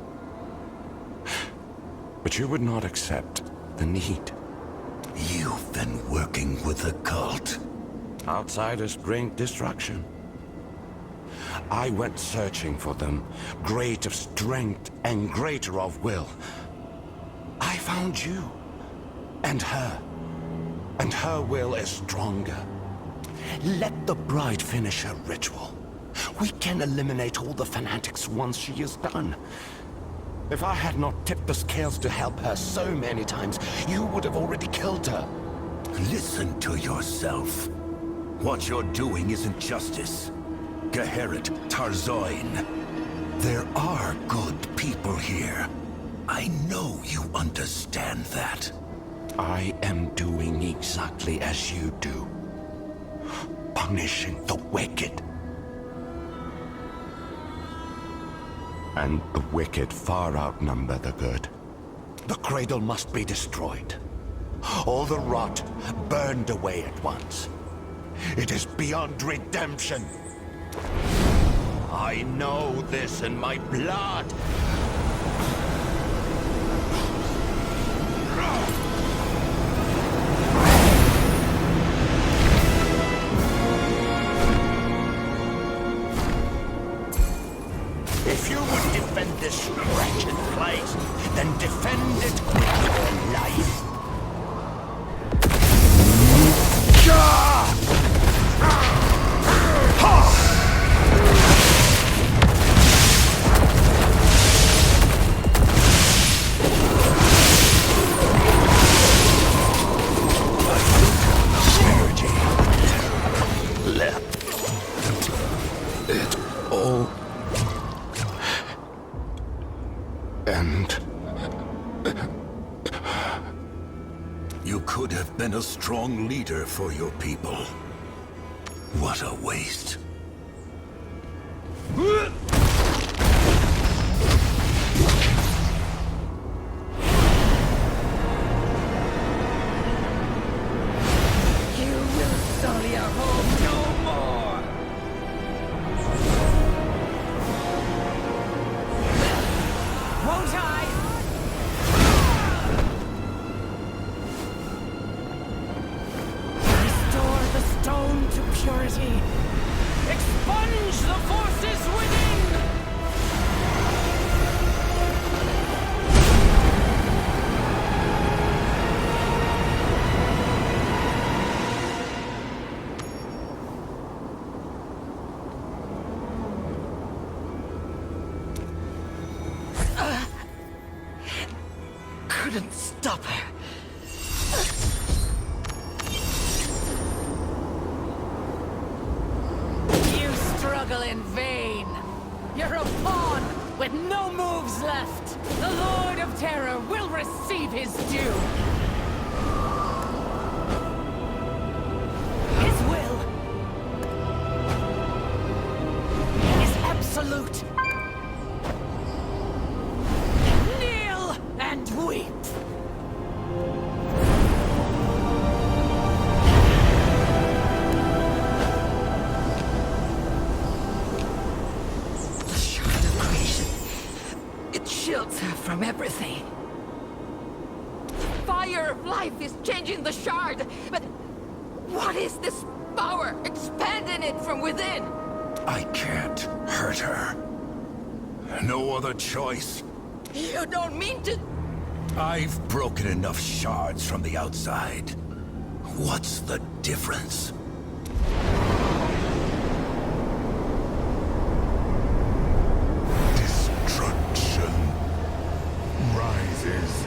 [SPEAKER 1] But you would not accept the need.
[SPEAKER 2] You've been working with the cult.
[SPEAKER 1] Outsiders bring destruction. I went searching for them, great of strength and greater of will. I found you. And her will is stronger. Let the bride finish her ritual. We can eliminate all the fanatics once she is done. If I had not tipped the scales to help her so many times, you would have already killed her.
[SPEAKER 2] Listen to yourself. What you're doing isn't justice. Geharit, Tarzoin. There are good people here. I know you understand that.
[SPEAKER 1] I am doing exactly as you do. Punishing the wicked. And the wicked far outnumber the good. The cradle must be destroyed. All the rot burned away at once. It is beyond redemption. I know this in my blood. If you would defend this wretched place, then defend it with your life.
[SPEAKER 2] You could have been a strong leader for your people. What a waste.
[SPEAKER 9] You will sully our home no more! Won't I? Restore the stone to purity! Expunge the forces within!
[SPEAKER 14] Couldn't stop her.
[SPEAKER 9] You struggle in vain. You're a pawn with no moves left, the Lord of Terror will receive his due. His will is absolute. Kneel and weep.
[SPEAKER 11] Shields her from everything.
[SPEAKER 18] Fire of life is changing the shard, but what is this power expanding it from within?
[SPEAKER 2] I can't hurt her. No other choice.
[SPEAKER 18] You don't mean to...
[SPEAKER 2] I've broken enough shards from the outside. What's the difference?
[SPEAKER 4] Rises.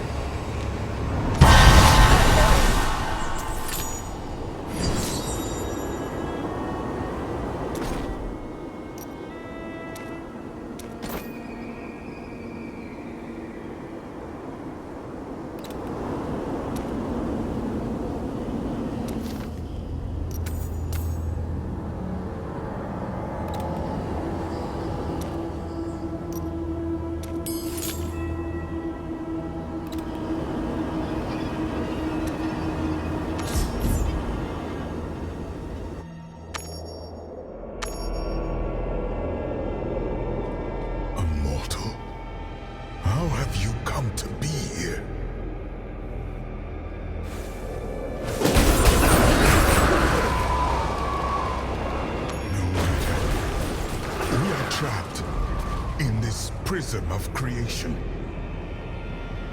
[SPEAKER 2] How have you come to be here?
[SPEAKER 19] No matter. We are trapped in this prism of creation.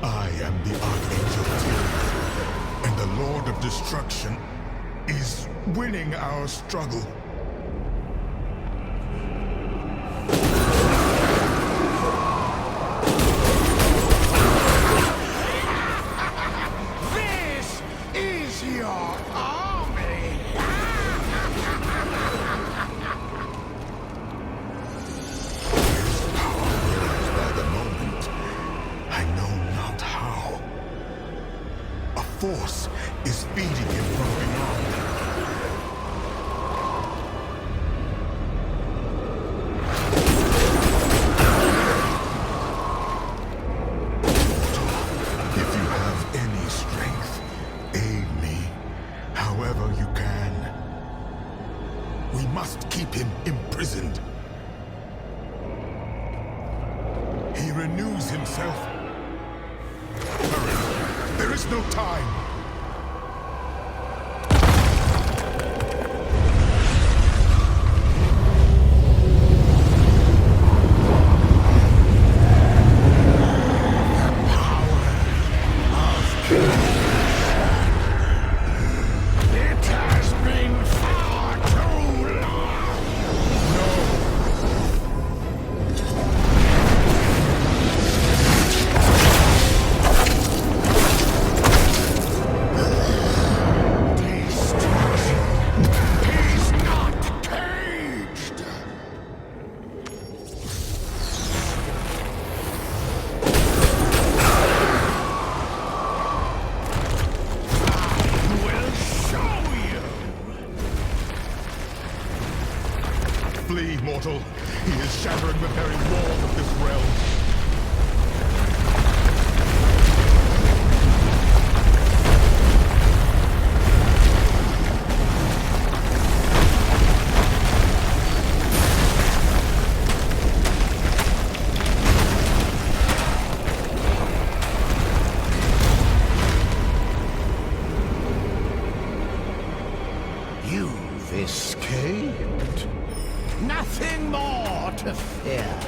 [SPEAKER 19] I am the Archangel Tyrion, and the Lord of Destruction is winning our struggle. Force is feeding him from beyond. If you have any strength, aid me, however you can. We must keep him imprisoned. He renews himself. Hurry, there is no time. Flee, mortal. He is shattering the very walls of this realm.
[SPEAKER 13] You've escaped. Nothing more to fear.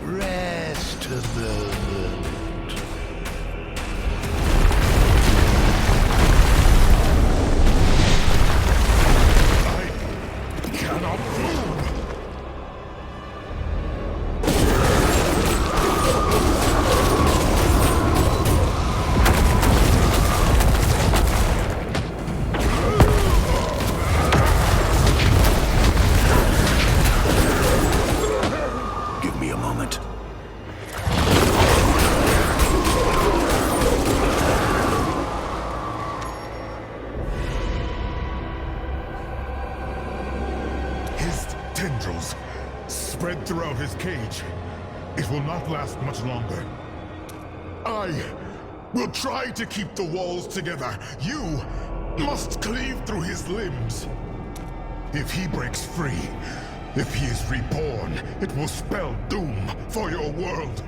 [SPEAKER 13] Rest a moment.
[SPEAKER 19] I cannot move.
[SPEAKER 2] Give me a moment.
[SPEAKER 19] spread throughout his cage. It will not last much longer. I will try to keep the walls together. You must cleave through his limbs. If he breaks free, if he is reborn, it will spell doom for your world.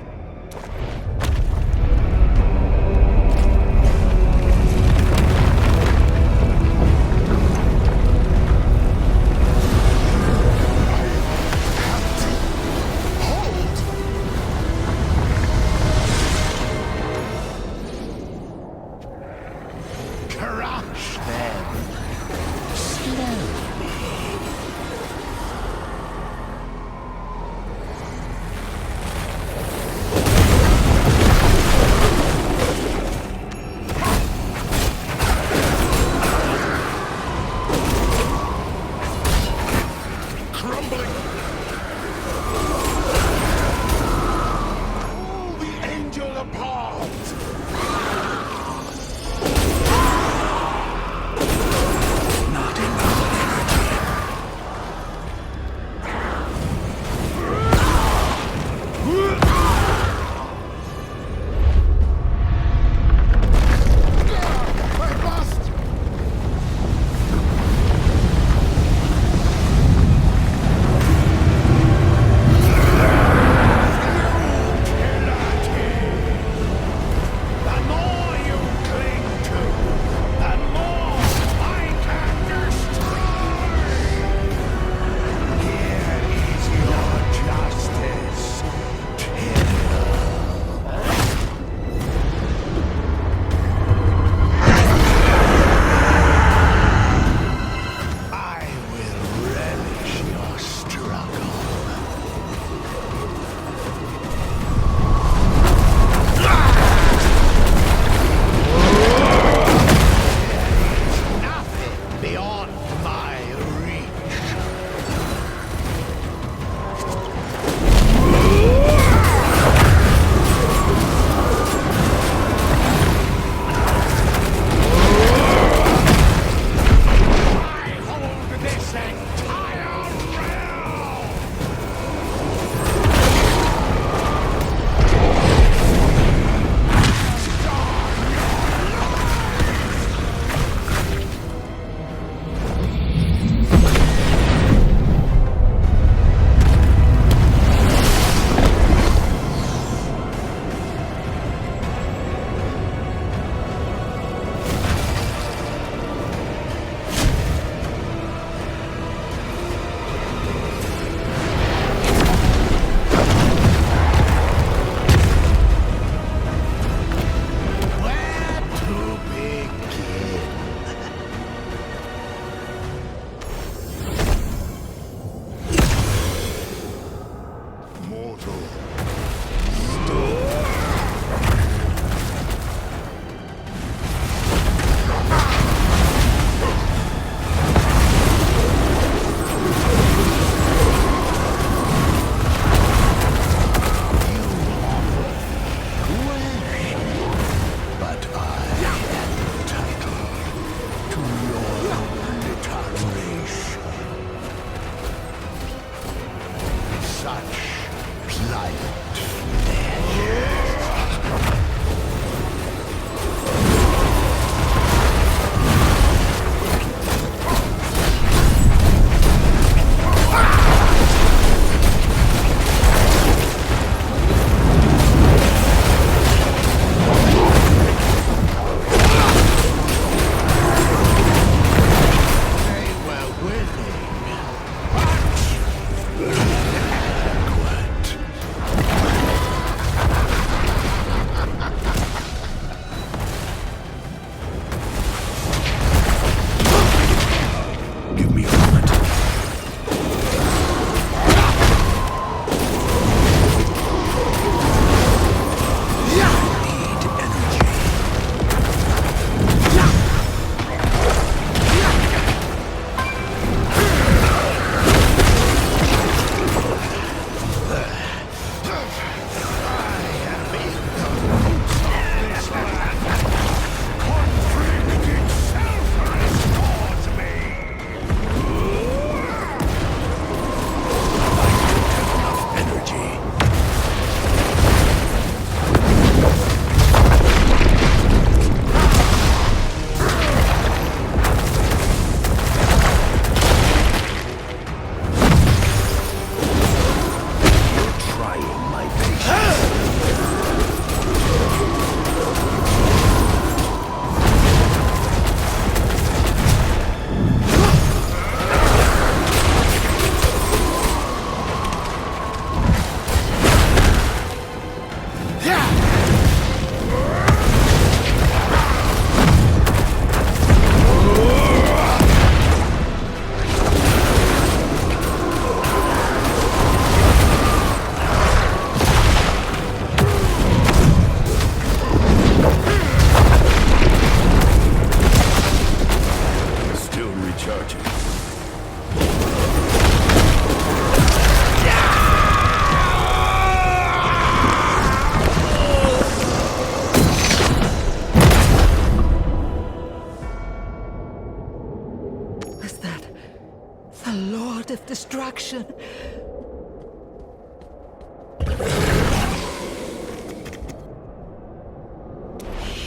[SPEAKER 9] creation.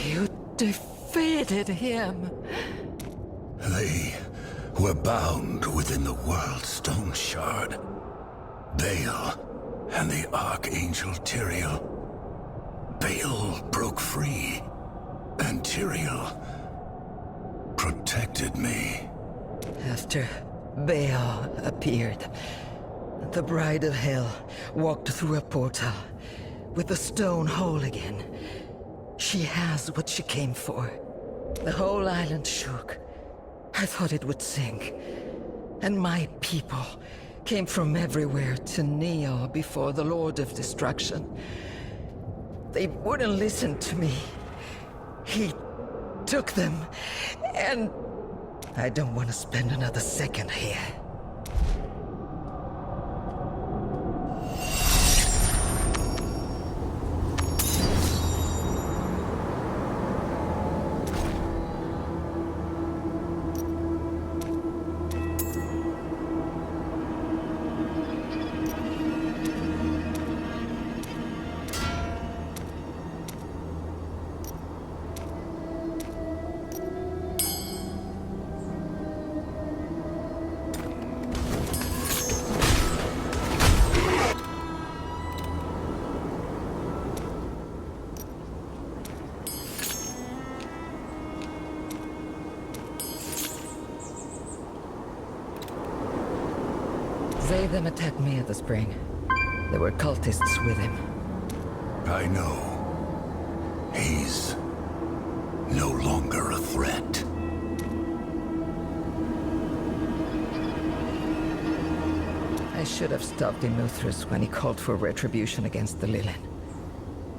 [SPEAKER 9] You defeated him.
[SPEAKER 2] They were bound within the world's stone shard. Baal and the Archangel Tyrael. Baal broke free, and Tyrael protected me.
[SPEAKER 14] After Baal appeared, the Bride of Hell walked through a portal with the stone whole again. She has what she came for. The whole island shook. I thought it would sink. And my people came from everywhere to kneel before the Lord of Destruction. They wouldn't listen to me. He took them, and I don't want to spend another second here. Them attacked me at the spring. There were cultists with him.
[SPEAKER 2] I know. He's no longer a threat.
[SPEAKER 14] I should have stopped Imuthras when he called for retribution against the Lilin.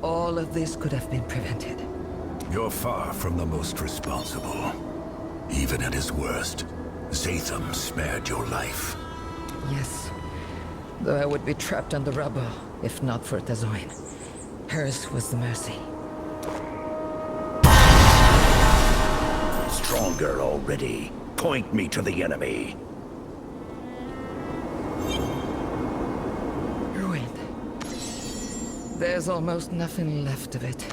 [SPEAKER 14] All of this could have been prevented.
[SPEAKER 2] You're far from the most responsible. Even at his worst, Zatham spared your life.
[SPEAKER 14] Yes. Though I would be trapped on the rubble, if not for Tazoin. Hers was the mercy.
[SPEAKER 17] Stronger already. Point me to the enemy.
[SPEAKER 14] Ruined. There's almost nothing left of it.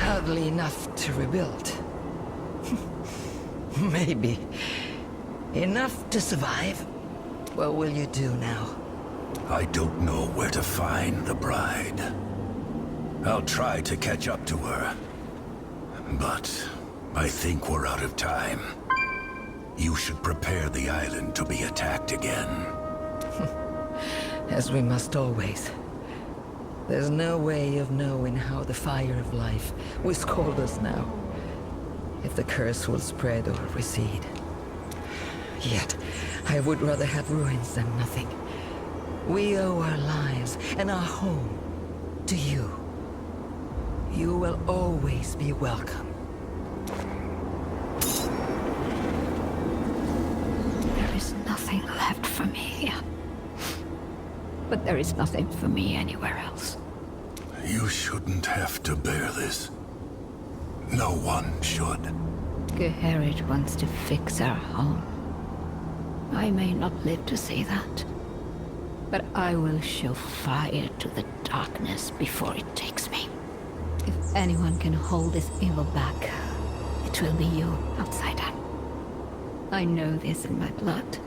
[SPEAKER 14] Hardly enough to rebuild. Maybe. Enough to survive. What will you do now?
[SPEAKER 2] I don't know where to find the bride. I'll try to catch up to her. But I think we're out of time. You should prepare the island to be attacked again.
[SPEAKER 14] As we must always. There's no way of knowing how the fire of life will scold us now. If the curse will spread or recede. Yet, I would rather have ruins than nothing. We owe our lives and our home to you. You will always be welcome.
[SPEAKER 11] There is nothing left for me here. But there is nothing for me anywhere else.
[SPEAKER 2] You shouldn't have to bear this. No one should.
[SPEAKER 11] Geherit wants to fix our home. I may not live to see that. But I will show fire to the darkness before it takes me. If anyone can hold this evil back, it will be you, outsider. I know this in my blood.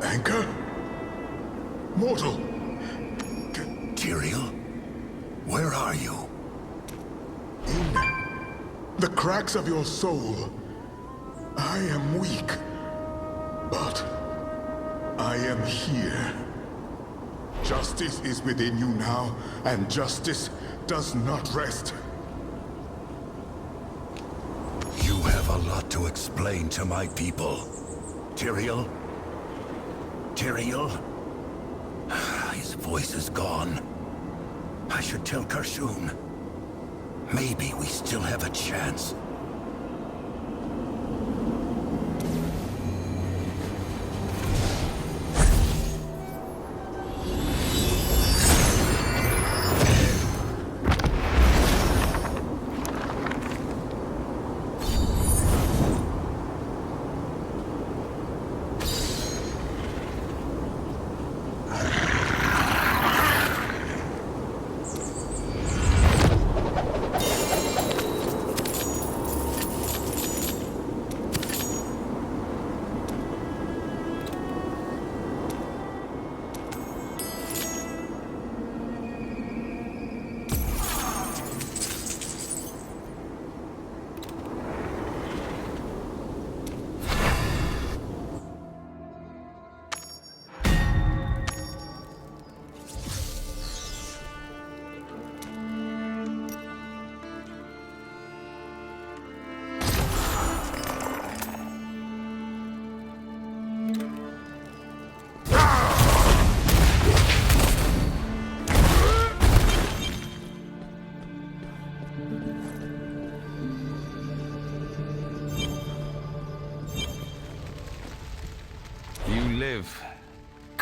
[SPEAKER 19] Anchor? Mortal!
[SPEAKER 2] Tyrael? Where are you?
[SPEAKER 19] In the cracks of your soul. I am weak. But I am here. Justice is within you now, and justice does not rest.
[SPEAKER 2] You have a lot to explain to my people. Tyrael? Tyrael? His voice is gone. I should tell Karshun. Maybe we still have a chance.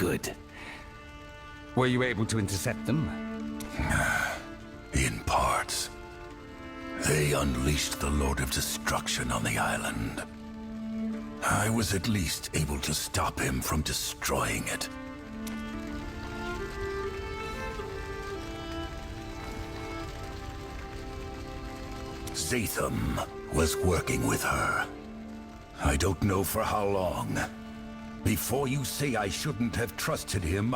[SPEAKER 3] Good. Were you able to intercept them?
[SPEAKER 2] In parts. They unleashed the Lord of Destruction on the island. I was at least able to stop him from destroying it. Zatham was working with her. I don't know for how long. Before you say I shouldn't have trusted him,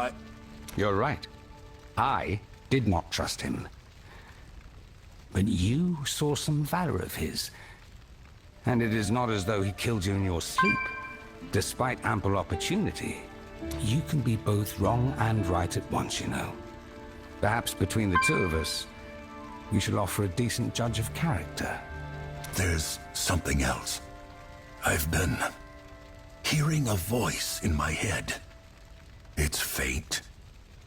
[SPEAKER 3] You're right. I did not trust him. But you saw some valor of his. And it is not as though he killed you in your sleep. Despite ample opportunity, you can be both wrong and right at once, you know. Perhaps between the two of us, we shall offer a decent judge of character.
[SPEAKER 2] There's something else. I've been hearing a voice in my head. It's faint,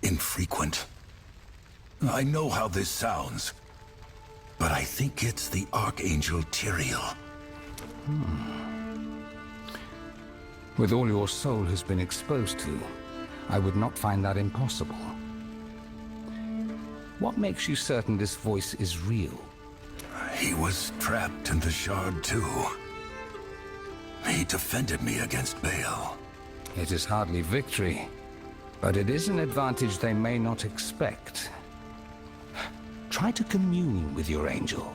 [SPEAKER 2] infrequent. I know how this sounds, but I think it's the Archangel Tyrael.
[SPEAKER 3] With all your soul has been exposed to, I would not find that impossible. What makes you certain this voice is real?
[SPEAKER 2] He was trapped in the Shard too. He defended me against Baal.
[SPEAKER 3] It is hardly victory, but it is an advantage they may not expect. Try to commune with your angel.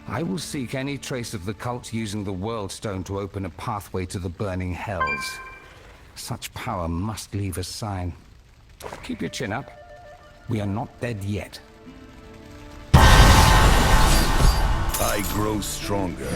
[SPEAKER 3] I will seek any trace of the cult using the World Stone to open a pathway to the burning hells. Such power must leave a sign. Keep your chin up. We are not dead yet.
[SPEAKER 8] I grow stronger.